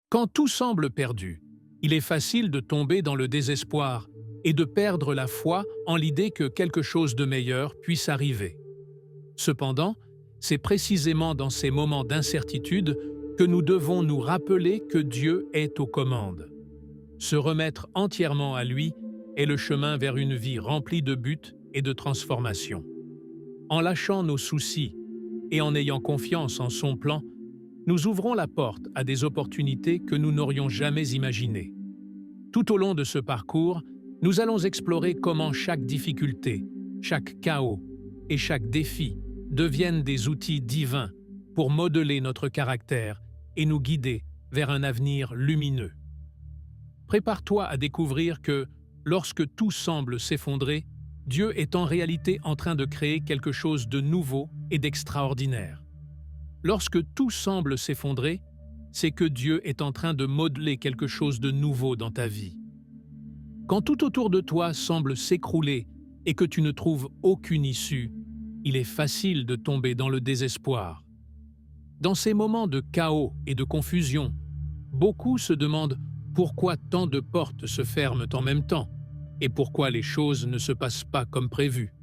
Quand tout semble perdu, il est facile de tomber dans le désespoir et de perdre la foi en l'idée que quelque chose de meilleur puisse arriver. Cependant, c'est précisément dans ces moments d'incertitude que nous devons nous rappeler que Dieu est aux commandes. Se remettre entièrement à lui est le chemin vers une vie remplie de buts et de transformation. En lâchant nos soucis et en ayant confiance en son plan, nous ouvrons la porte à des opportunités que nous n'aurions jamais imaginées. Tout au long de ce parcours, nous allons explorer comment chaque difficulté, chaque chaos et chaque défi deviennent des outils divins pour modeler notre caractère et nous guider vers un avenir lumineux. Prépare-toi à découvrir que, lorsque tout semble s'effondrer, Dieu est en réalité en train de créer quelque chose de nouveau et d'extraordinaire. Lorsque tout semble s'effondrer, c'est que Dieu est en train de modeler quelque chose de nouveau dans ta vie. Quand tout autour de toi semble s'écrouler et que tu ne trouves aucune issue, il est facile de tomber dans le désespoir. Dans ces moments de chaos et de confusion, beaucoup se demandent pourquoi tant de portes se ferment en même temps et pourquoi les choses ne se passent pas comme prévu.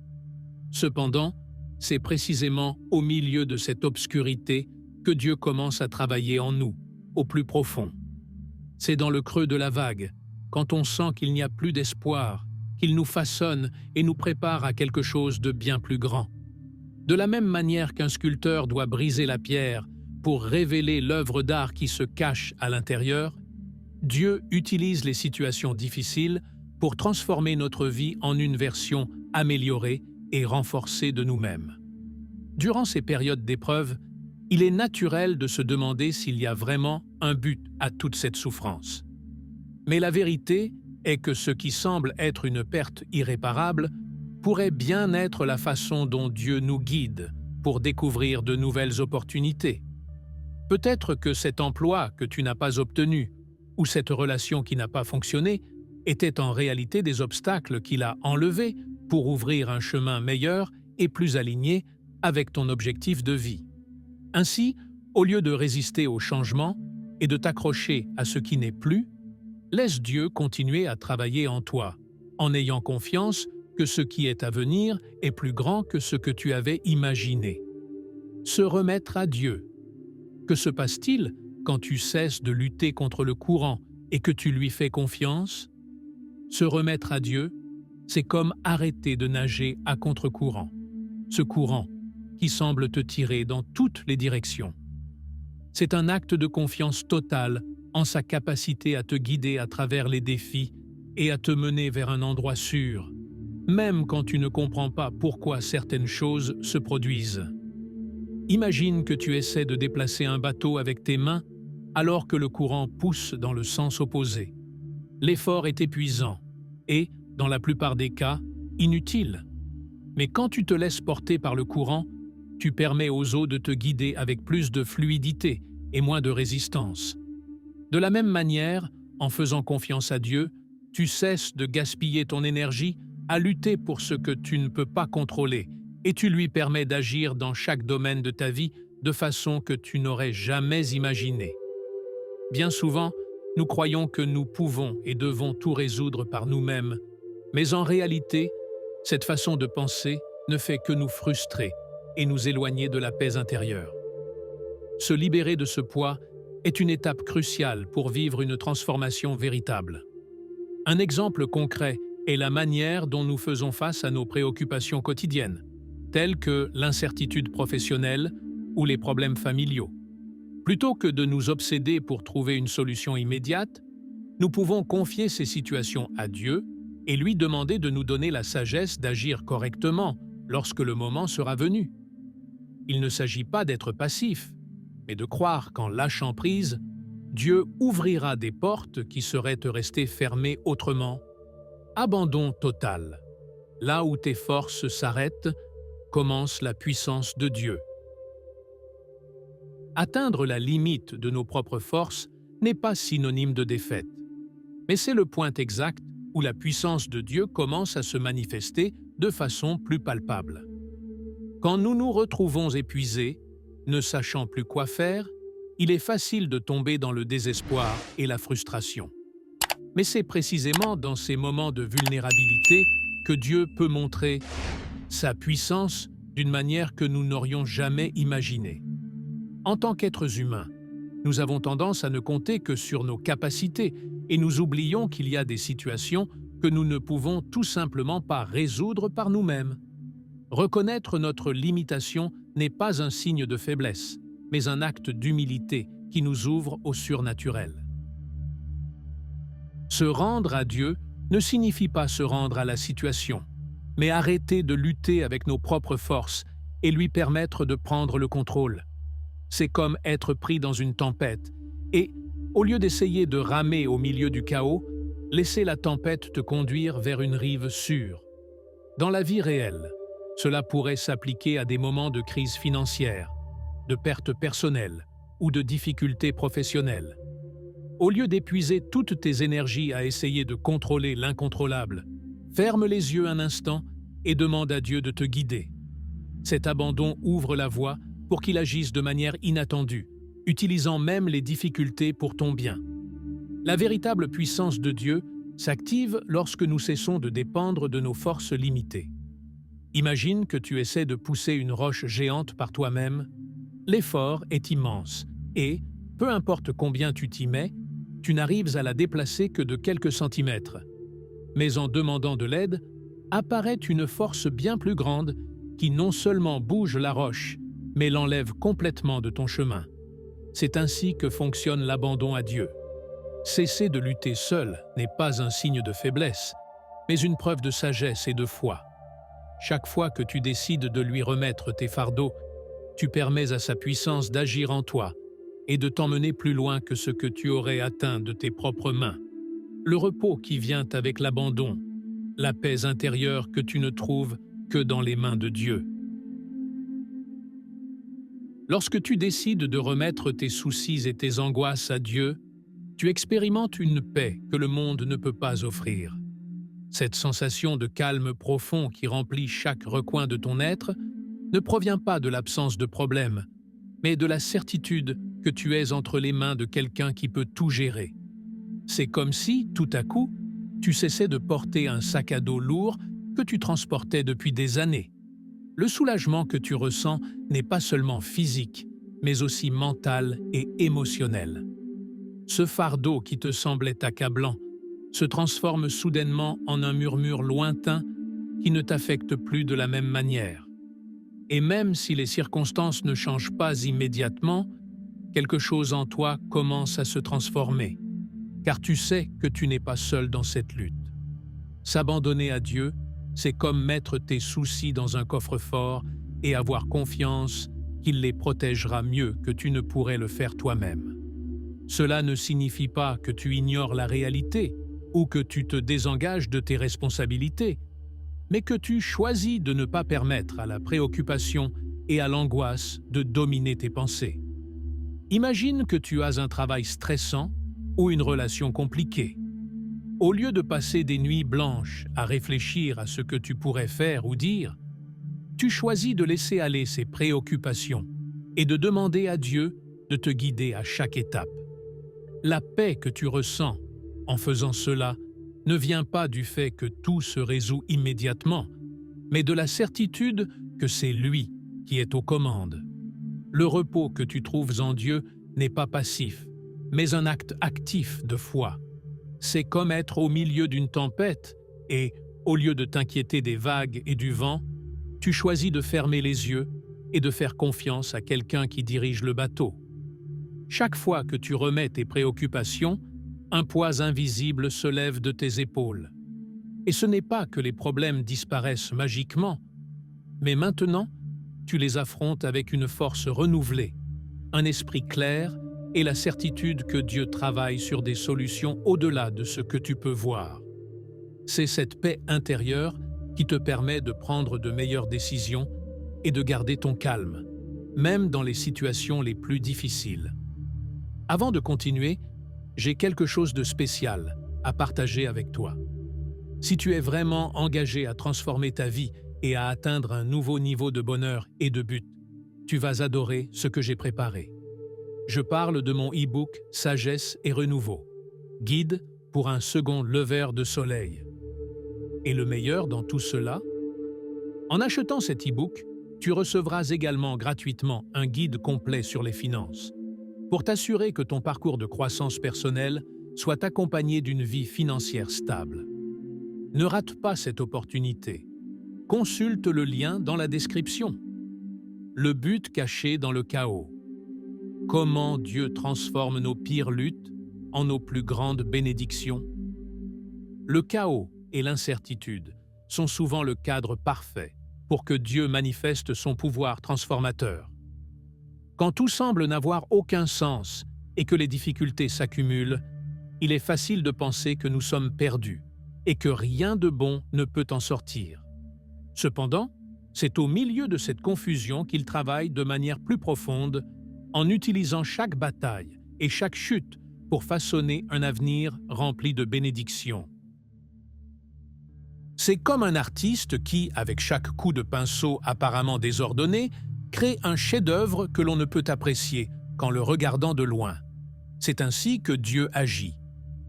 Cependant, c'est précisément au milieu de cette obscurité que Dieu commence à travailler en nous, au plus profond. C'est dans le creux de la vague, quand on sent qu'il n'y a plus d'espoir, qu'il nous façonne et nous prépare à quelque chose de bien plus grand. De la même manière qu'un sculpteur doit briser la pierre pour révéler l'œuvre d'art qui se cache à l'intérieur, Dieu utilise les situations difficiles pour transformer notre vie en une version améliorée et renforcée de nous-mêmes. Durant ces périodes d'épreuve, il est naturel de se demander s'il y a vraiment un but à toute cette souffrance. Mais la vérité est que ce qui semble être une perte irréparable pourrait bien être la façon dont Dieu nous guide pour découvrir de nouvelles opportunités. Peut-être que cet emploi que tu n'as pas obtenu ou cette relation qui n'a pas fonctionné étaient en réalité des obstacles qu'il a enlevés pour ouvrir un chemin meilleur et plus aligné avec ton objectif de vie. Ainsi, au lieu de résister au changement et de t'accrocher à ce qui n'est plus, laisse Dieu continuer à travailler en toi, en ayant confiance que ce qui est à venir est plus grand que ce que tu avais imaginé. Se remettre à Dieu. Que se passe-t-il quand tu cesses de lutter contre le courant et que tu lui fais confiance? Se remettre à Dieu, c'est comme arrêter de nager à contre-courant. Ce courant qui semble te tirer dans toutes les directions. C'est un acte de confiance totale en sa capacité à te guider à travers les défis et à te mener vers un endroit sûr, même quand tu ne comprends pas pourquoi certaines choses se produisent. Imagine que tu essaies de déplacer un bateau avec tes mains alors que le courant pousse dans le sens opposé. L'effort est épuisant et, dans la plupart des cas, inutile. Mais quand tu te laisses porter par le courant, tu permets aux eaux de te guider avec plus de fluidité et moins de résistance. De la même manière, en faisant confiance à Dieu, tu cesses de gaspiller ton énergie à lutter pour ce que tu ne peux pas contrôler et tu lui permets d'agir dans chaque domaine de ta vie de façon que tu n'aurais jamais imaginée. Bien souvent, nous croyons que nous pouvons et devons tout résoudre par nous-mêmes, mais en réalité, cette façon de penser ne fait que nous frustrer et nous éloigner de la paix intérieure. Se libérer de ce poids est une étape cruciale pour vivre une transformation véritable. Un exemple concret est la manière dont nous faisons face à nos préoccupations quotidiennes, telles que l'incertitude professionnelle ou les problèmes familiaux. Plutôt que de nous obséder pour trouver une solution immédiate, nous pouvons confier ces situations à Dieu et lui demander de nous donner la sagesse d'agir correctement lorsque le moment sera venu. Il ne s'agit pas d'être passif, mais de croire qu'en lâchant prise, Dieu ouvrira des portes qui seraient restées fermées autrement. Abandon total. Là où tes forces s'arrêtent, commence la puissance de Dieu. Atteindre la limite de nos propres forces n'est pas synonyme de défaite, mais c'est le point exact où la puissance de Dieu commence à se manifester de façon plus palpable. Quand nous nous retrouvons épuisés, ne sachant plus quoi faire, il est facile de tomber dans le désespoir et la frustration. Mais c'est précisément dans ces moments de vulnérabilité que Dieu peut montrer sa puissance d'une manière que nous n'aurions jamais imaginée. En tant qu'êtres humains, nous avons tendance à ne compter que sur nos capacités et nous oublions qu'il y a des situations que nous ne pouvons tout simplement pas résoudre par nous-mêmes. Reconnaître notre limitation n'est pas un signe de faiblesse, mais un acte d'humilité qui nous ouvre au surnaturel. Se rendre à Dieu ne signifie pas se rendre à la situation, mais arrêter de lutter avec nos propres forces et lui permettre de prendre le contrôle. C'est comme être pris dans une tempête et, au lieu d'essayer de ramer au milieu du chaos, laisser la tempête te conduire vers une rive sûre. Dans la vie réelle, cela pourrait s'appliquer à des moments de crise financière, de perte personnelle ou de difficultés professionnelles. Au lieu d'épuiser toutes tes énergies à essayer de contrôler l'incontrôlable, ferme les yeux un instant et demande à Dieu de te guider. Cet abandon ouvre la voie pour qu'il agisse de manière inattendue, utilisant même les difficultés pour ton bien. La véritable puissance de Dieu s'active lorsque nous cessons de dépendre de nos forces limitées. Imagine que tu essaies de pousser une roche géante par toi-même. L'effort est immense et, peu importe combien tu t'y mets, tu n'arrives à la déplacer que de quelques centimètres. Mais en demandant de l'aide, apparaît une force bien plus grande qui non seulement bouge la roche, mais l'enlève complètement de ton chemin. C'est ainsi que fonctionne l'abandon à Dieu. Cesser de lutter seul n'est pas un signe de faiblesse, mais une preuve de sagesse et de foi. Chaque fois que tu décides de lui remettre tes fardeaux, tu permets à sa puissance d'agir en toi et de t'emmener plus loin que ce que tu aurais atteint de tes propres mains. Le repos qui vient avec l'abandon, la paix intérieure que tu ne trouves que dans les mains de Dieu. Lorsque tu décides de remettre tes soucis et tes angoisses à Dieu, tu expérimentes une paix que le monde ne peut pas offrir. Cette sensation de calme profond qui remplit chaque recoin de ton être ne provient pas de l'absence de problème, mais de la certitude que tu es entre les mains de quelqu'un qui peut tout gérer. C'est comme si, tout à coup, tu cessais de porter un sac à dos lourd que tu transportais depuis des années. Le soulagement que tu ressens n'est pas seulement physique, mais aussi mental et émotionnel. Ce fardeau qui te semblait accablant se transforme soudainement en un murmure lointain qui ne t'affecte plus de la même manière. Et même si les circonstances ne changent pas immédiatement, quelque chose en toi commence à se transformer, car tu sais que tu n'es pas seul dans cette lutte. S'abandonner à Dieu, c'est comme mettre tes soucis dans un coffre-fort et avoir confiance qu'il les protégera mieux que tu ne pourrais le faire toi-même. Cela ne signifie pas que tu ignores la réalité ou que tu te désengages de tes responsabilités, mais que tu choisis de ne pas permettre à la préoccupation et à l'angoisse de dominer tes pensées. Imagine que tu as un travail stressant ou une relation compliquée. Au lieu de passer des nuits blanches à réfléchir à ce que tu pourrais faire ou dire, tu choisis de laisser aller ces préoccupations et de demander à Dieu de te guider à chaque étape. La paix que tu ressens en faisant cela ne vient pas du fait que tout se résout immédiatement, mais de la certitude que c'est lui qui est aux commandes. Le repos que tu trouves en Dieu n'est pas passif, mais un acte actif de foi. C'est comme être au milieu d'une tempête et, au lieu de t'inquiéter des vagues et du vent, tu choisis de fermer les yeux et de faire confiance à quelqu'un qui dirige le bateau. Chaque fois que tu remets tes préoccupations, un poids invisible se lève de tes épaules. Et ce n'est pas que les problèmes disparaissent magiquement, mais maintenant, tu les affrontes avec une force renouvelée, un esprit clair et la certitude que Dieu travaille sur des solutions au-delà de ce que tu peux voir. C'est cette paix intérieure qui te permet de prendre de meilleures décisions et de garder ton calme, même dans les situations les plus difficiles. Avant de continuer, j'ai quelque chose de spécial à partager avec toi. Si tu es vraiment engagé à transformer ta vie et à atteindre un nouveau niveau de bonheur et de but, tu vas adorer ce que j'ai préparé. Je parle de mon e-book Sagesse et Renouveau, guide pour un second lever de soleil. Et le meilleur dans tout cela, en achetant cet e-book, tu recevras également gratuitement un guide complet sur les finances, pour t'assurer que ton parcours de croissance personnelle soit accompagné d'une vie financière stable. Ne rate pas cette opportunité. Consulte le lien dans la description. Le but caché dans le chaos. Comment Dieu transforme nos pires luttes en nos plus grandes bénédictions. Le chaos et l'incertitude sont souvent le cadre parfait pour que Dieu manifeste son pouvoir transformateur. Quand tout semble n'avoir aucun sens et que les difficultés s'accumulent, il est facile de penser que nous sommes perdus et que rien de bon ne peut en sortir. Cependant, c'est au milieu de cette confusion qu'il travaille de manière plus profonde en utilisant chaque bataille et chaque chute pour façonner un avenir rempli de bénédictions. C'est comme un artiste qui, avec chaque coup de pinceau apparemment désordonné, crée un chef-d'œuvre que l'on ne peut apprécier qu'en le regardant de loin. C'est ainsi que Dieu agit.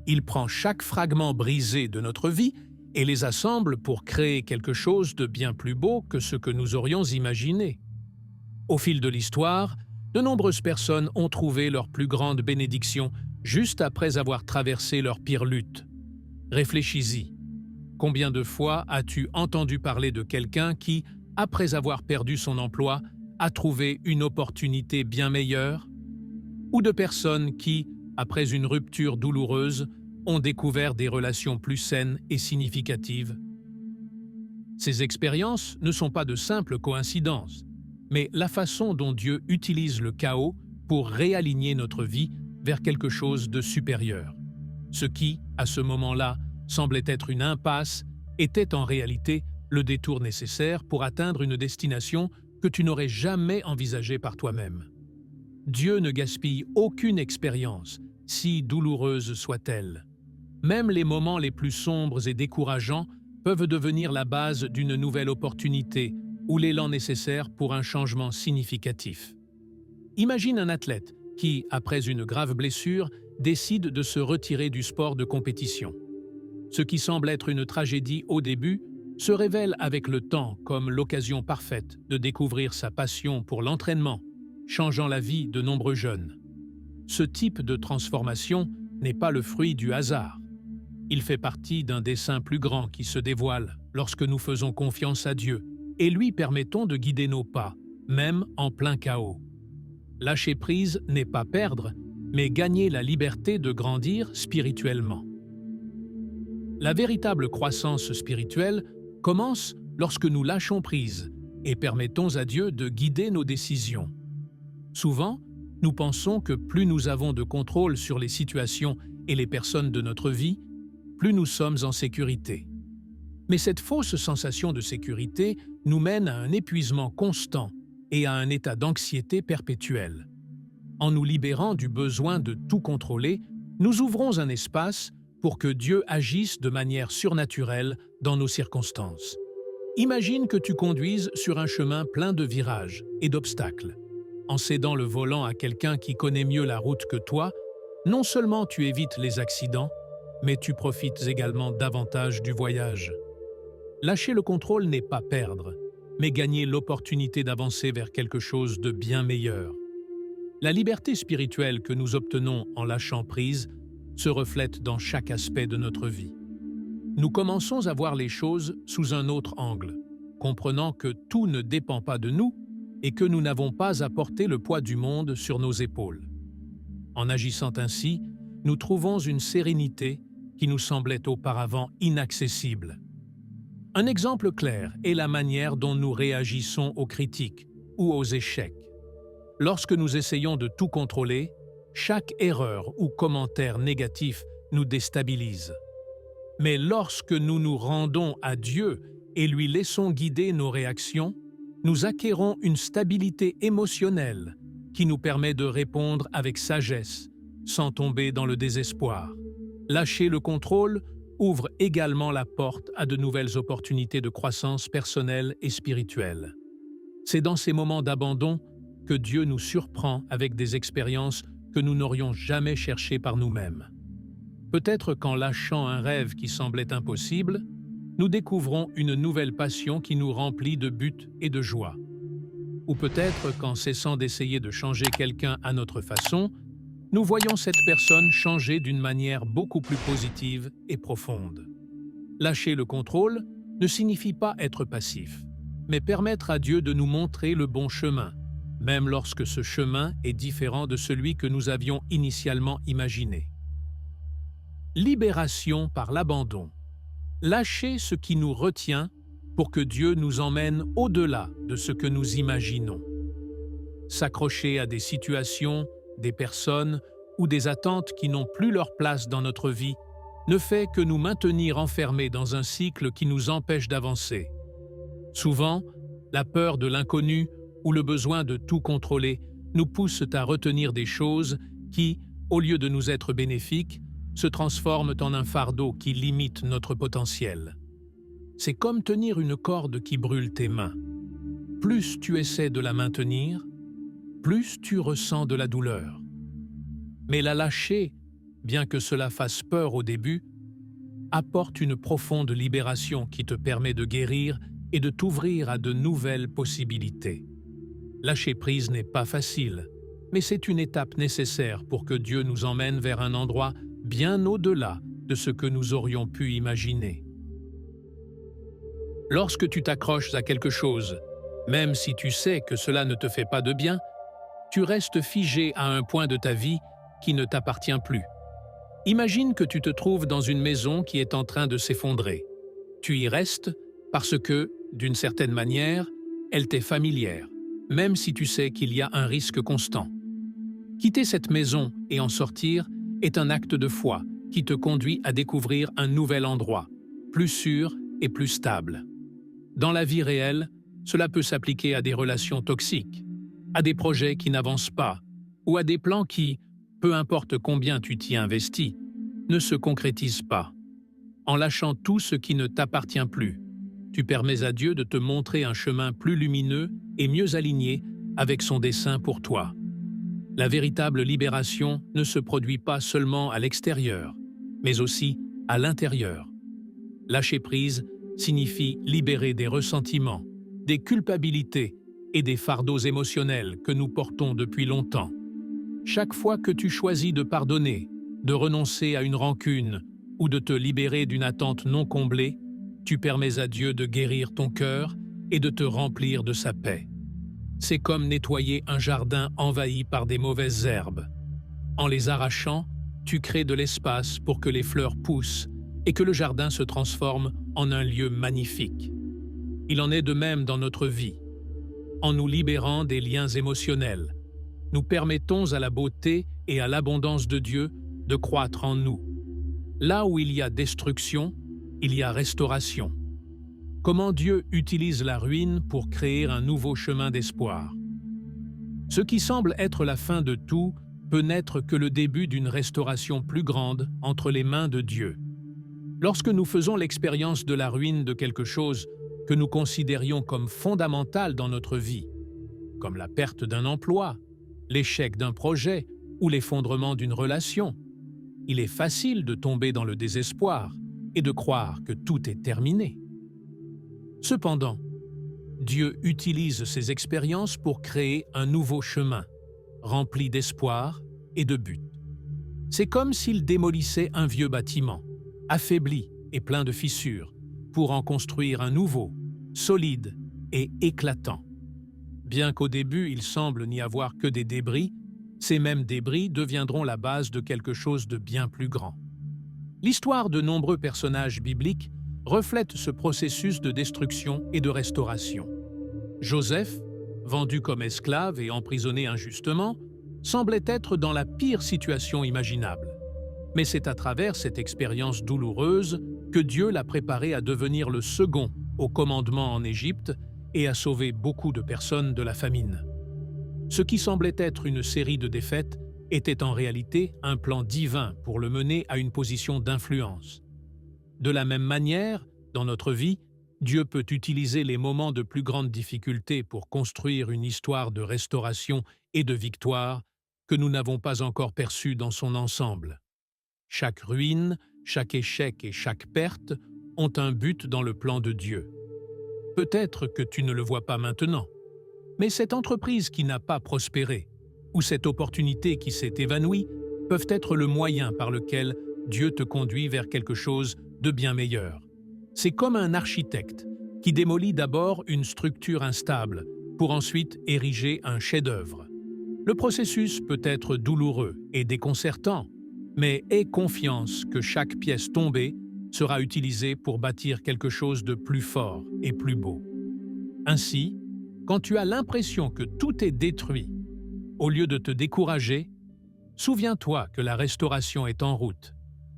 Il prend chaque fragment brisé de notre vie et les assemble pour créer quelque chose de bien plus beau que ce que nous aurions imaginé. Au fil de l'histoire, de nombreuses personnes ont trouvé leur plus grande bénédiction juste après avoir traversé leur pire lutte. Réfléchis-y. Combien de fois as-tu entendu parler de quelqu'un qui, après avoir perdu son emploi, a trouvé une opportunité bien meilleure? Ou de personnes qui, après une rupture douloureuse, ont découvert des relations plus saines et significatives? Ces expériences ne sont pas de simples coïncidences, mais la façon dont Dieu utilise le chaos pour réaligner notre vie vers quelque chose de supérieur. Ce qui, à ce moment-là, semblait être une impasse, était en réalité le détour nécessaire pour atteindre une destination que tu n'aurais jamais envisagée par toi-même. Dieu ne gaspille aucune expérience, si douloureuse soit-elle. Même les moments les plus sombres et décourageants peuvent devenir la base d'une nouvelle opportunité ou l'élan nécessaire pour un changement significatif. Imagine un athlète qui, après une grave blessure, décide de se retirer du sport de compétition. Ce qui semble être une tragédie au début se révèle avec le temps comme l'occasion parfaite de découvrir sa passion pour l'entraînement, changeant la vie de nombreux jeunes. Ce type de transformation n'est pas le fruit du hasard. Il fait partie d'un dessein plus grand qui se dévoile lorsque nous faisons confiance à Dieu et lui permettons de guider nos pas, même en plein chaos. Lâcher prise n'est pas perdre, mais gagner la liberté de grandir spirituellement. La véritable croissance spirituelle commence lorsque nous lâchons prise et permettons à Dieu de guider nos décisions. Souvent, nous pensons que plus nous avons de contrôle sur les situations et les personnes de notre vie, plus nous sommes en sécurité. Mais cette fausse sensation de sécurité nous mène à un épuisement constant et à un état d'anxiété perpétuelle. En nous libérant du besoin de tout contrôler, nous ouvrons un espace pour que Dieu agisse de manière surnaturelle dans nos circonstances. Imagine que tu conduises sur un chemin plein de virages et d'obstacles. En cédant le volant à quelqu'un qui connaît mieux la route que toi, non seulement tu évites les accidents, mais tu profites également davantage du voyage. Lâcher le contrôle n'est pas perdre, mais gagner l'opportunité d'avancer vers quelque chose de bien meilleur. La liberté spirituelle que nous obtenons en lâchant prise se reflète dans chaque aspect de notre vie. Nous commençons à voir les choses sous un autre angle, comprenant que tout ne dépend pas de nous et que nous n'avons pas à porter le poids du monde sur nos épaules. En agissant ainsi, nous trouvons une sérénité qui nous semblait auparavant inaccessible. Un exemple clair est la manière dont nous réagissons aux critiques ou aux échecs. Lorsque nous essayons de tout contrôler, chaque erreur ou commentaire négatif nous déstabilise. Mais lorsque nous nous rendons à Dieu et lui laissons guider nos réactions, nous acquérons une stabilité émotionnelle qui nous permet de répondre avec sagesse, sans tomber dans le désespoir. Lâcher le contrôle ouvre également la porte à de nouvelles opportunités de croissance personnelle et spirituelle. C'est dans ces moments d'abandon que Dieu nous surprend avec des expériences que nous n'aurions jamais cherchées par nous-mêmes. Peut-être qu'en lâchant un rêve qui semblait impossible, nous découvrons une nouvelle passion qui nous remplit de but et de joie. Ou peut-être qu'en cessant d'essayer de changer quelqu'un à notre façon, nous voyons cette personne changer d'une manière beaucoup plus positive et profonde. Lâcher le contrôle ne signifie pas être passif, mais permettre à Dieu de nous montrer le bon chemin, même lorsque ce chemin est différent de celui que nous avions initialement imaginé. Libération par l'abandon. Lâcher ce qui nous retient pour que Dieu nous emmène au-delà de ce que nous imaginons. S'accrocher à des situations, des personnes ou des attentes qui n'ont plus leur place dans notre vie ne fait que nous maintenir enfermés dans un cycle qui nous empêche d'avancer. Souvent, la peur de l'inconnu ou le besoin de tout contrôler nous poussent à retenir des choses qui, au lieu de nous être bénéfiques, se transforment en un fardeau qui limite notre potentiel. C'est comme tenir une corde qui brûle tes mains. Plus tu essaies de la maintenir, plus tu ressens de la douleur. Mais la lâcher, bien que cela fasse peur au début, apporte une profonde libération qui te permet de guérir et de t'ouvrir à de nouvelles possibilités. Lâcher prise n'est pas facile, mais c'est une étape nécessaire pour que Dieu nous emmène vers un endroit bien au-delà de ce que nous aurions pu imaginer. Lorsque tu t'accroches à quelque chose, même si tu sais que cela ne te fait pas de bien, tu restes figé à un point de ta vie qui ne t'appartient plus. Imagine que tu te trouves dans une maison qui est en train de s'effondrer. Tu y restes parce que, d'une certaine manière, elle t'est familière, même si tu sais qu'il y a un risque constant. Quitter cette maison et en sortir est un acte de foi qui te conduit à découvrir un nouvel endroit, plus sûr et plus stable. Dans la vie réelle, cela peut s'appliquer à des relations toxiques, à des projets qui n'avancent pas, ou à des plans qui, peu importe combien tu t'y investis, ne se concrétisent pas. En lâchant tout ce qui ne t'appartient plus, tu permets à Dieu de te montrer un chemin plus lumineux et mieux aligné avec son dessein pour toi. La véritable libération ne se produit pas seulement à l'extérieur, mais aussi à l'intérieur. Lâcher prise signifie libérer des ressentiments, des culpabilités et des fardeaux émotionnels que nous portons depuis longtemps. Chaque fois que tu choisis de pardonner, de renoncer à une rancune ou de te libérer d'une attente non comblée, tu permets à Dieu de guérir ton cœur et de te remplir de sa paix. C'est comme nettoyer un jardin envahi par des mauvaises herbes. En les arrachant, tu crées de l'espace pour que les fleurs poussent et que le jardin se transforme en un lieu magnifique. Il en est de même dans notre vie. En nous libérant des liens émotionnels, nous permettons à la beauté et à l'abondance de Dieu de croître en nous. Là où il y a destruction, il y a restauration. Comment Dieu utilise la ruine pour créer un nouveau chemin d'espoir. Ce qui semble être la fin de tout peut n'être que le début d'une restauration plus grande entre les mains de Dieu. Lorsque nous faisons l'expérience de la ruine de quelque chose que nous considérions comme fondamental dans notre vie, comme la perte d'un emploi, l'échec d'un projet ou l'effondrement d'une relation, il est facile de tomber dans le désespoir et de croire que tout est terminé. Cependant, Dieu utilise ces expériences pour créer un nouveau chemin, rempli d'espoir et de but. C'est comme s'il démolissait un vieux bâtiment, affaibli et plein de fissures, pour en construire un nouveau, solide et éclatant. Bien qu'au début il semble n'y avoir que des débris, ces mêmes débris deviendront la base de quelque chose de bien plus grand. L'histoire de nombreux personnages bibliques reflète ce processus de destruction et de restauration. Joseph, vendu comme esclave et emprisonné injustement, semblait être dans la pire situation imaginable. Mais c'est à travers cette expérience douloureuse que Dieu l'a préparé à devenir le second au commandement en Égypte et à sauver beaucoup de personnes de la famine. Ce qui semblait être une série de défaites était en réalité un plan divin pour le mener à une position d'influence. De la même manière, dans notre vie, Dieu peut utiliser les moments de plus grande difficulté pour construire une histoire de restauration et de victoire que nous n'avons pas encore perçue dans son ensemble. Chaque ruine, chaque échec et chaque perte ont un but dans le plan de Dieu. Peut-être que tu ne le vois pas maintenant, mais cette entreprise qui n'a pas prospéré, ou cette opportunité qui s'est évanouie, peuvent être le moyen par lequel Dieu te conduit vers quelque chose de bien meilleur. C'est comme un architecte qui démolit d'abord une structure instable pour ensuite ériger un chef-d'œuvre. Le processus peut être douloureux et déconcertant, mais aie confiance que chaque pièce tombée sera utilisée pour bâtir quelque chose de plus fort et plus beau. Ainsi, quand tu as l'impression que tout est détruit, au lieu de te décourager, souviens-toi que la restauration est en route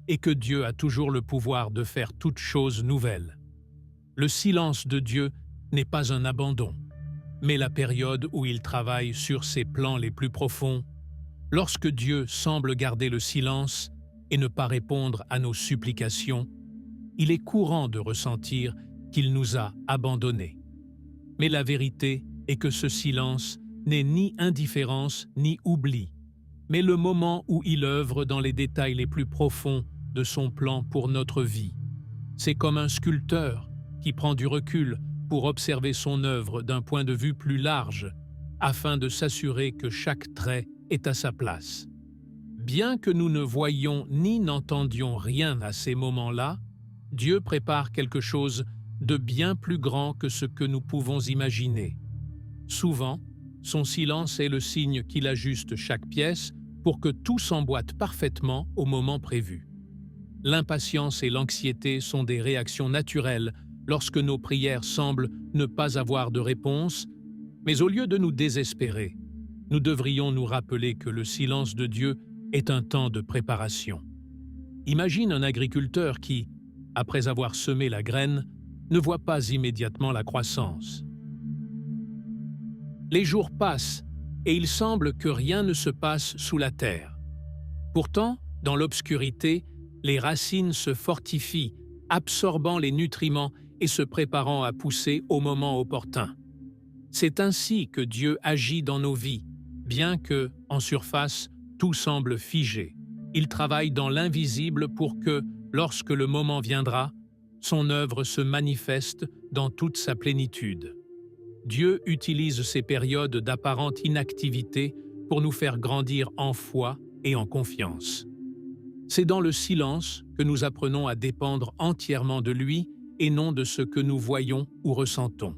et que Dieu a toujours le pouvoir de faire toutes choses nouvelles. Le silence de Dieu n'est pas un abandon, mais la période où il travaille sur ses plans les plus profonds. Lorsque Dieu semble garder le silence et ne pas répondre à nos supplications, il est courant de ressentir qu'il nous a abandonnés. Mais la vérité est que ce silence n'est ni indifférence ni oubli, mais le moment où il œuvre dans les détails les plus profonds de son plan pour notre vie. C'est comme un sculpteur qui prend du recul pour observer son œuvre d'un point de vue plus large, afin de s'assurer que chaque trait est à sa place. Bien que nous ne voyions ni n'entendions rien à ces moments-là, Dieu prépare quelque chose de bien plus grand que ce que nous pouvons imaginer. Souvent, son silence est le signe qu'il ajuste chaque pièce pour que tout s'emboîte parfaitement au moment prévu. L'impatience et l'anxiété sont des réactions naturelles lorsque nos prières semblent ne pas avoir de réponse, mais au lieu de nous désespérer, nous devrions nous rappeler que le silence de Dieu est un temps de préparation. Imagine un agriculteur qui, après avoir semé la graine, ne voit pas immédiatement la croissance. Les jours passent et il semble que rien ne se passe sous la terre. Pourtant, dans l'obscurité, les racines se fortifient, absorbant les nutriments et se préparant à pousser au moment opportun. C'est ainsi que Dieu agit dans nos vies, bien que, en surface, tout semble figé. Il travaille dans l'invisible pour que, lorsque le moment viendra, son œuvre se manifeste dans toute sa plénitude. Dieu utilise ces périodes d'apparente inactivité pour nous faire grandir en foi et en confiance. C'est dans le silence que nous apprenons à dépendre entièrement de lui et non de ce que nous voyons ou ressentons.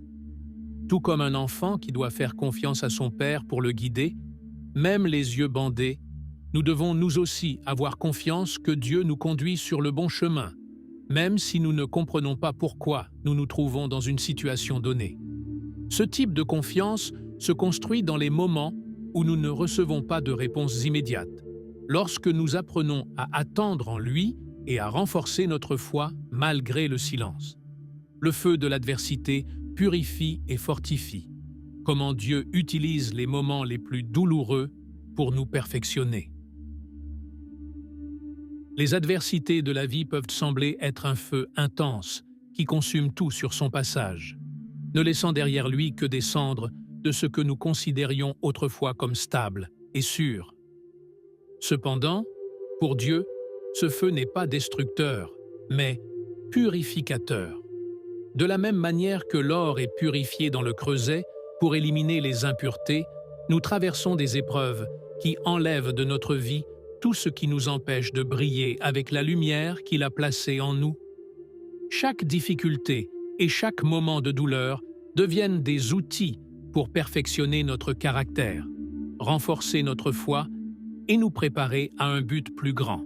Tout comme un enfant qui doit faire confiance à son père pour le guider, même les yeux bandés, nous devons nous aussi avoir confiance que Dieu nous conduit sur le bon chemin, même si nous ne comprenons pas pourquoi nous nous trouvons dans une situation donnée. Ce type de confiance se construit dans les moments où nous ne recevons pas de réponse immédiate, lorsque nous apprenons à attendre en lui et à renforcer notre foi malgré le silence. Le feu de l'adversité purifie et fortifie. Comment Dieu utilise les moments les plus douloureux pour nous perfectionner. Les adversités de la vie peuvent sembler être un feu intense qui consume tout sur son passage, ne laissant derrière lui que des cendres de ce que nous considérions autrefois comme stable et sûr. Cependant, pour Dieu, ce feu n'est pas destructeur, mais purificateur. De la même manière que l'or est purifié dans le creuset pour éliminer les impuretés, nous traversons des épreuves qui enlèvent de notre vie tout ce qui nous empêche de briller avec la lumière qu'il a placée en nous. Chaque difficulté et chaque moment de douleur deviennent des outils pour perfectionner notre caractère, renforcer notre foi et nous préparer à un but plus grand.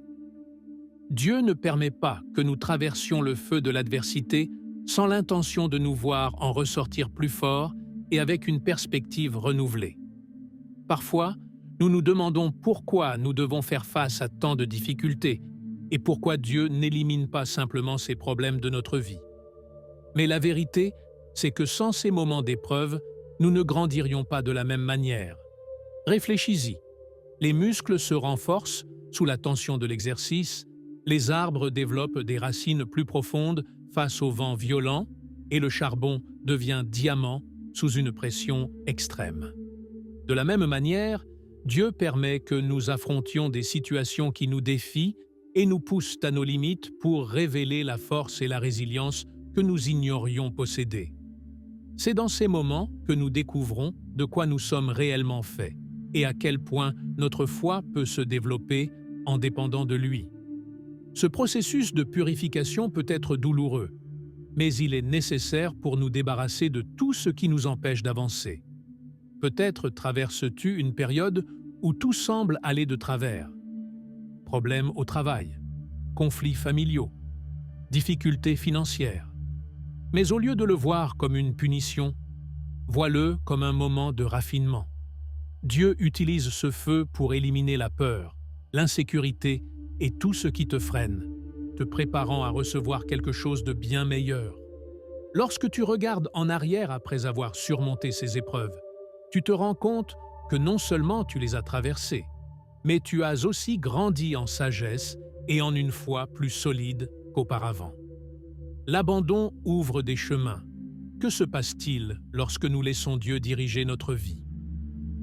Dieu ne permet pas que nous traversions le feu de l'adversité sans l'intention de nous voir en ressortir plus forts et avec une perspective renouvelée. Parfois, nous nous demandons pourquoi nous devons faire face à tant de difficultés et pourquoi Dieu n'élimine pas simplement ces problèmes de notre vie. Mais la vérité, c'est que sans ces moments d'épreuve, nous ne grandirions pas de la même manière. Réfléchis-y. Les muscles se renforcent sous la tension de l'exercice, les arbres développent des racines plus profondes face aux vents violents, et le charbon devient diamant sous une pression extrême. De la même manière, Dieu permet que nous affrontions des situations qui nous défient et nous poussent à nos limites pour révéler la force et la résilience que nous ignorions posséder. C'est dans ces moments que nous découvrons de quoi nous sommes réellement faits et à quel point notre foi peut se développer en dépendant de lui. Ce processus de purification peut être douloureux, mais il est nécessaire pour nous débarrasser de tout ce qui nous empêche d'avancer. Peut-être traverses-tu une période où tout semble aller de travers. Problèmes au travail, conflits familiaux, difficultés financières. Mais au lieu de le voir comme une punition, vois-le comme un moment de raffinement. Dieu utilise ce feu pour éliminer la peur, l'insécurité et tout ce qui te freine, te préparant à recevoir quelque chose de bien meilleur. Lorsque tu regardes en arrière après avoir surmonté ces épreuves, tu te rends compte que non seulement tu les as traversées, mais tu as aussi grandi en sagesse et en une foi plus solide qu'auparavant. L'abandon ouvre des chemins. Que se passe-t-il lorsque nous laissons Dieu diriger notre vie?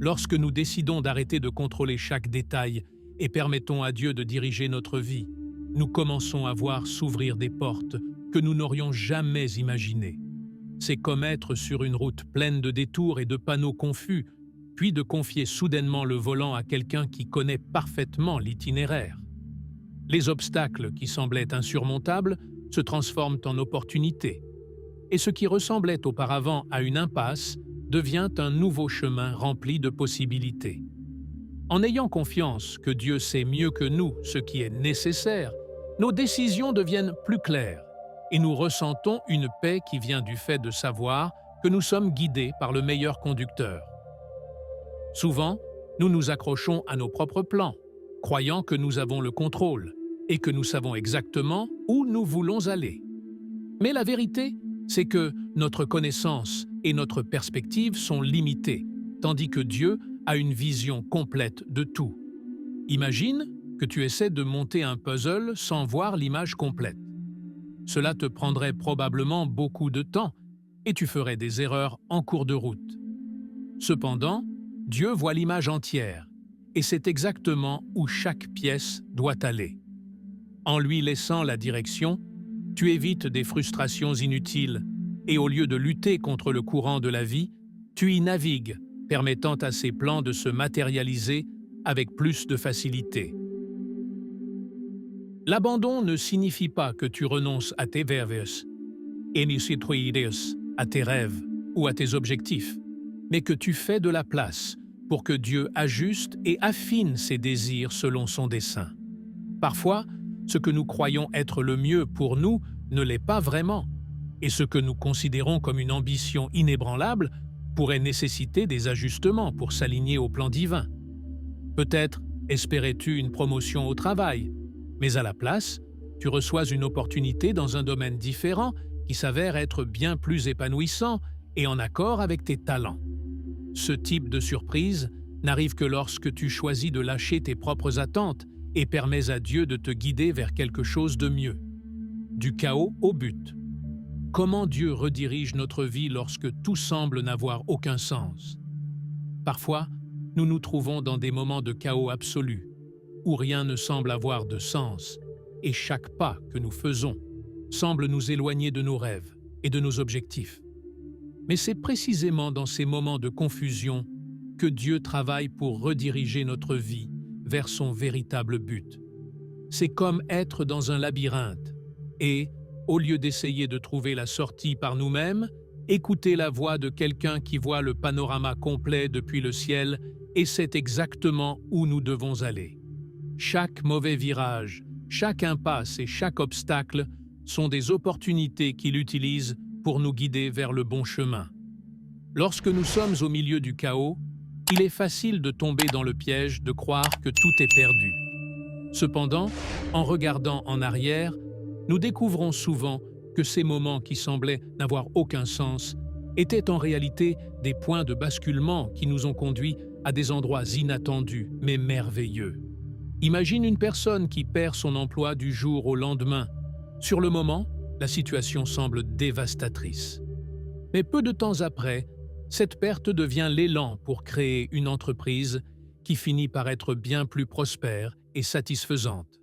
Lorsque nous décidons d'arrêter de contrôler chaque détail et permettons à Dieu de diriger notre vie, nous commençons à voir s'ouvrir des portes que nous n'aurions jamais imaginées. C'est comme être sur une route pleine de détours et de panneaux confus, puis de confier soudainement le volant à quelqu'un qui connaît parfaitement l'itinéraire. Les obstacles qui semblaient insurmontables se transforment en opportunités, et ce qui ressemblait auparavant à une impasse devient un nouveau chemin rempli de possibilités. En ayant confiance que Dieu sait mieux que nous ce qui est nécessaire, nos décisions deviennent plus claires et nous ressentons une paix qui vient du fait de savoir que nous sommes guidés par le meilleur conducteur. Souvent, nous nous accrochons à nos propres plans, croyant que nous avons le contrôle et que nous savons exactement où nous voulons aller. Mais la vérité, c'est que notre connaissance et notre perspective sont limitées, tandis que Dieu a une vision complète de tout. Imagine que tu essaies de monter un puzzle sans voir l'image complète. Cela te prendrait probablement beaucoup de temps et tu ferais des erreurs en cours de route. Cependant, Dieu voit l'image entière et sait exactement où chaque pièce doit aller. En lui laissant la direction, tu évites des frustrations inutiles et au lieu de lutter contre le courant de la vie, tu y navigues, permettant à ses plans de se matérialiser avec plus de facilité. L'abandon ne signifie pas que tu renonces à tes verves, à tes rêves ou à tes objectifs, mais que tu fais de la place pour que Dieu ajuste et affine ses désirs selon son dessein. Parfois, ce que nous croyons être le mieux pour nous ne l'est pas vraiment, et ce que nous considérons comme une ambition inébranlable pourrait nécessiter des ajustements pour s'aligner au plan divin. Peut-être espérais-tu une promotion au travail, mais à la place, tu reçois une opportunité dans un domaine différent qui s'avère être bien plus épanouissant et en accord avec tes talents. Ce type de surprise n'arrive que lorsque tu choisis de lâcher tes propres attentes et permets à Dieu de te guider vers quelque chose de mieux. Du chaos au but. Comment Dieu redirige notre vie lorsque tout semble n'avoir aucun sens? Parfois, nous nous trouvons dans des moments de chaos absolu, où rien ne semble avoir de sens, et chaque pas que nous faisons semble nous éloigner de nos rêves et de nos objectifs. Mais c'est précisément dans ces moments de confusion que Dieu travaille pour rediriger notre vie vers son véritable but. C'est comme être dans un labyrinthe et, au lieu d'essayer de trouver la sortie par nous-mêmes, écouter la voix de quelqu'un qui voit le panorama complet depuis le ciel et sait exactement où nous devons aller. Chaque mauvais virage, chaque impasse et chaque obstacle sont des opportunités qu'il utilise pour nous guider vers le bon chemin. Lorsque nous sommes au milieu du chaos, il est facile de tomber dans le piège de croire que tout est perdu. Cependant, en regardant en arrière, nous découvrons souvent que ces moments qui semblaient n'avoir aucun sens étaient en réalité des points de basculement qui nous ont conduits à des endroits inattendus mais merveilleux. Imagine une personne qui perd son emploi du jour au lendemain. Sur le moment, la situation semble dévastatrice. Mais peu de temps après, cette perte devient l'élan pour créer une entreprise qui finit par être bien plus prospère et satisfaisante.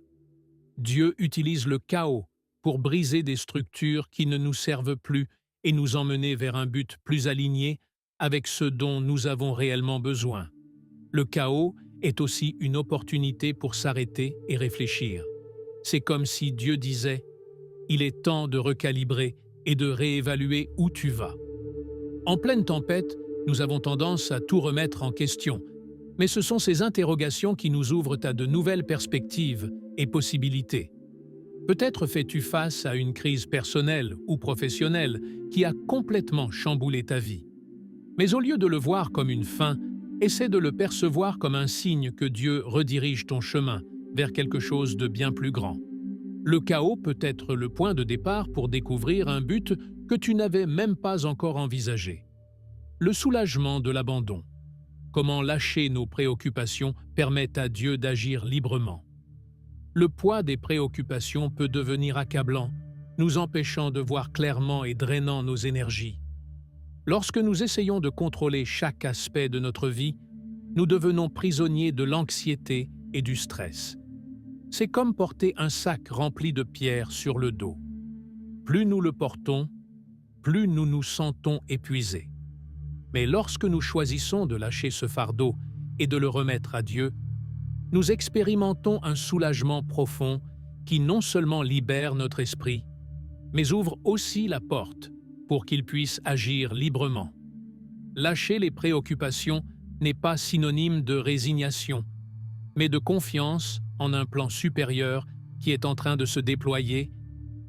Dieu utilise le chaos pour briser des structures qui ne nous servent plus et nous emmener vers un but plus aligné avec ce dont nous avons réellement besoin. Le chaos est aussi une opportunité pour s'arrêter et réfléchir. C'est comme si Dieu disait « Il est temps de recalibrer et de réévaluer où tu vas ». En pleine tempête, nous avons tendance à tout remettre en question, mais ce sont ces interrogations qui nous ouvrent à de nouvelles perspectives et possibilités. Peut-être fais-tu face à une crise personnelle ou professionnelle qui a complètement chamboulé ta vie. Mais au lieu de le voir comme une fin, essaie de le percevoir comme un signe que Dieu redirige ton chemin vers quelque chose de bien plus grand. Le chaos peut être le point de départ pour découvrir un but que tu n'avais même pas encore envisagé. Le soulagement de l'abandon. Comment lâcher nos préoccupations permet à Dieu d'agir librement. Le poids des préoccupations peut devenir accablant, nous empêchant de voir clairement et drainant nos énergies. Lorsque nous essayons de contrôler chaque aspect de notre vie, nous devenons prisonniers de l'anxiété et du stress. C'est comme porter un sac rempli de pierres sur le dos. Plus nous le portons, plus nous nous sentons épuisés. Mais lorsque nous choisissons de lâcher ce fardeau et de le remettre à Dieu, nous expérimentons un soulagement profond qui non seulement libère notre esprit, mais ouvre aussi la porte pour qu'il puisse agir librement. Lâcher les préoccupations n'est pas synonyme de résignation, mais de confiance en un plan supérieur qui est en train de se déployer,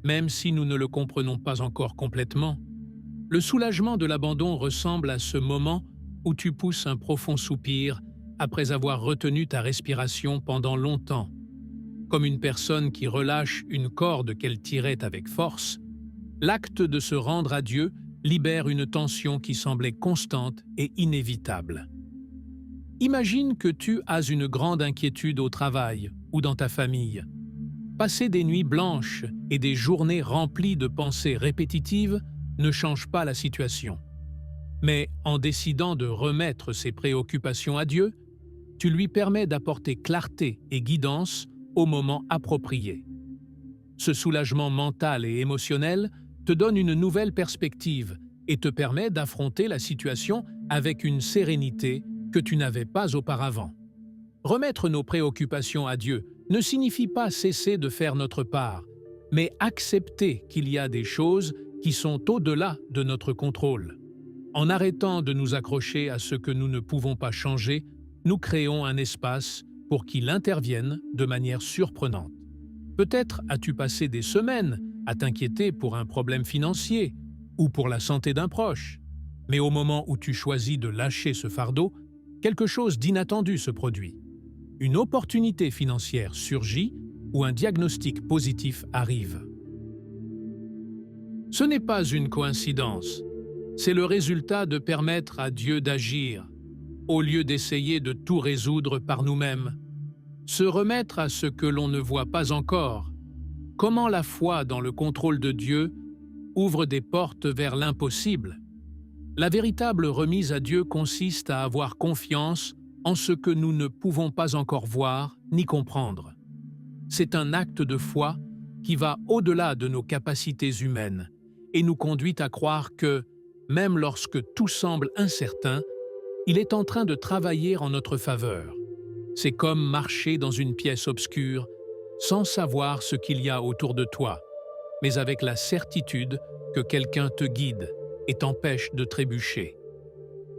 même si nous ne le comprenons pas encore complètement. Le soulagement de l'abandon ressemble à ce moment où tu pousses un profond soupir après avoir retenu ta respiration pendant longtemps. Comme une personne qui relâche une corde qu'elle tirait avec force, l'acte de se rendre à Dieu libère une tension qui semblait constante et inévitable. Imagine que tu as une grande inquiétude au travail ou dans ta famille. Passer des nuits blanches et des journées remplies de pensées répétitives ne change pas la situation. Mais en décidant de remettre ces préoccupations à Dieu, tu lui permets d'apporter clarté et guidance au moment approprié. Ce soulagement mental et émotionnel te donne une nouvelle perspective et te permet d'affronter la situation avec une sérénité que tu n'avais pas auparavant. Remettre nos préoccupations à Dieu ne signifie pas cesser de faire notre part, mais accepter qu'il y a des choses qui sont au-delà de notre contrôle. En arrêtant de nous accrocher à ce que nous ne pouvons pas changer, nous créons un espace pour qu'il intervienne de manière surprenante. Peut-être as-tu passé des semaines à t'inquiéter pour un problème financier ou pour la santé d'un proche. Mais au moment où tu choisis de lâcher ce fardeau, quelque chose d'inattendu se produit. Une opportunité financière surgit ou un diagnostic positif arrive. Ce n'est pas une coïncidence, c'est le résultat de permettre à Dieu d'agir, au lieu d'essayer de tout résoudre par nous-mêmes. Se remettre à ce que l'on ne voit pas encore. Comment la foi dans le contrôle de Dieu ouvre des portes vers l'impossible. La véritable remise à Dieu consiste à avoir confiance en ce que nous ne pouvons pas encore voir ni comprendre. C'est un acte de foi qui va au-delà de nos capacités humaines et nous conduit à croire que, même lorsque tout semble incertain, il est en train de travailler en notre faveur. C'est comme marcher dans une pièce obscure sans savoir ce qu'il y a autour de toi, mais avec la certitude que quelqu'un te guide et t'empêche de trébucher.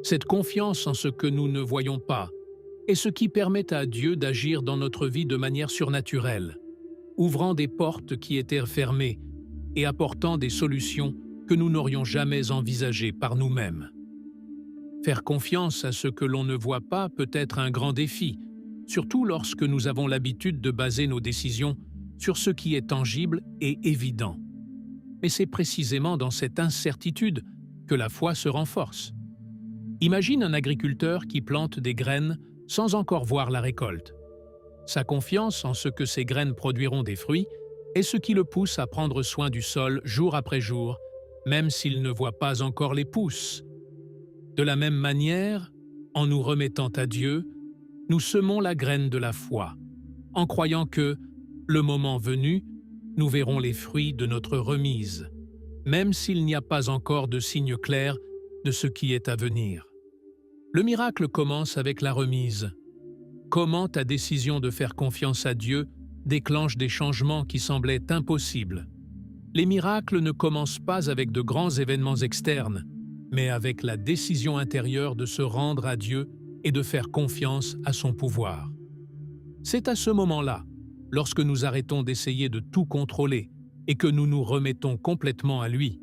Cette confiance en ce que nous ne voyons pas est ce qui permet à Dieu d'agir dans notre vie de manière surnaturelle, ouvrant des portes qui étaient fermées et apportant des solutions que nous n'aurions jamais envisagées par nous-mêmes. Faire confiance à ce que l'on ne voit pas peut être un grand défi, surtout lorsque nous avons l'habitude de baser nos décisions sur ce qui est tangible et évident. Mais c'est précisément dans cette incertitude que la foi se renforce. Imagine un agriculteur qui plante des graines sans encore voir la récolte. Sa confiance en ce que ces graines produiront des fruits est ce qui le pousse à prendre soin du sol jour après jour, même s'il ne voit pas encore les pousses. De la même manière, en nous remettant à Dieu, nous semons la graine de la foi, en croyant que, le moment venu, nous verrons les fruits de notre remise, même s'il n'y a pas encore de signe clair de ce qui est à venir. Le miracle commence avec la remise. Comment ta décision de faire confiance à Dieu déclenche des changements qui semblaient impossibles. Les miracles ne commencent pas avec de grands événements externes, mais avec la décision intérieure de se rendre à Dieu et de faire confiance à son pouvoir. C'est à ce moment-là, lorsque nous arrêtons d'essayer de tout contrôler et que nous nous remettons complètement à lui,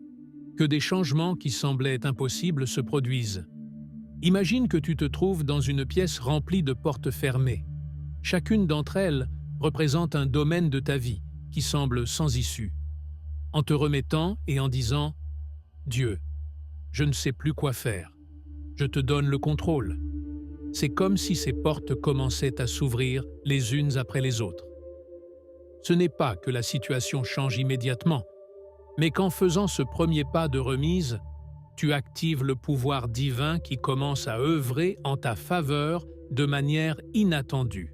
que des changements qui semblaient impossibles se produisent. Imagine que tu te trouves dans une pièce remplie de portes fermées. Chacune d'entre elles représente un domaine de ta vie qui semble sans issue. En te remettant et en disant « Dieu, je ne sais plus quoi faire. Je te donne le contrôle. » C'est comme si ces portes commençaient à s'ouvrir les unes après les autres. Ce n'est pas que la situation change immédiatement, mais qu'en faisant ce premier pas de remise, tu actives le pouvoir divin qui commence à œuvrer en ta faveur de manière inattendue.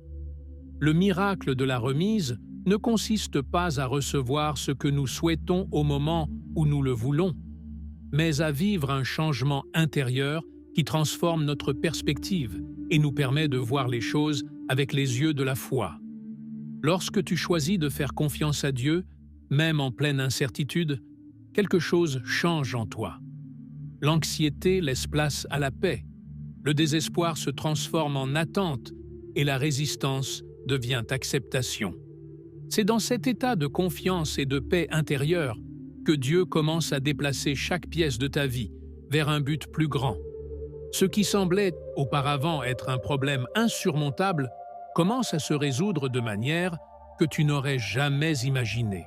Le miracle de la remise ne consiste pas à recevoir ce que nous souhaitons au moment où nous le voulons, mais à vivre un changement intérieur qui transforme notre perspective et nous permet de voir les choses avec les yeux de la foi. Lorsque tu choisis de faire confiance à Dieu, même en pleine incertitude, quelque chose change en toi. L'anxiété laisse place à la paix, le désespoir se transforme en attente et la résistance devient acceptation. C'est dans cet état de confiance et de paix intérieure que Dieu commence à déplacer chaque pièce de ta vie vers un but plus grand. Ce qui semblait auparavant être un problème insurmontable commence à se résoudre de manière que tu n'aurais jamais imaginée.